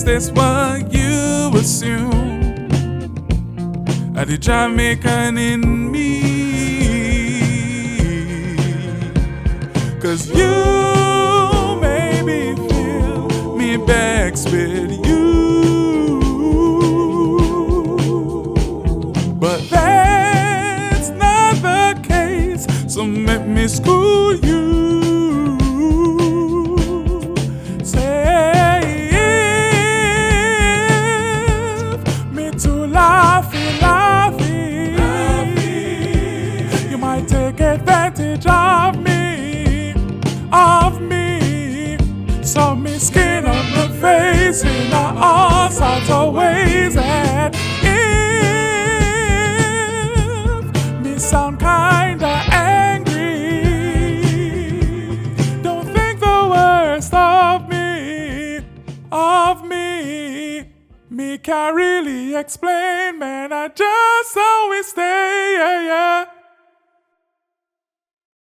guess that's what you assume. The Jamaican in me, 'cause you maybe feel me vexed with you, but that's not the case, so let me school you. Take advantage of me, so me skin up the face in all sorts of ways. And if me sound kinda angry, don't think the worst of me, Me can't really explain, man, I just always stay, yeah.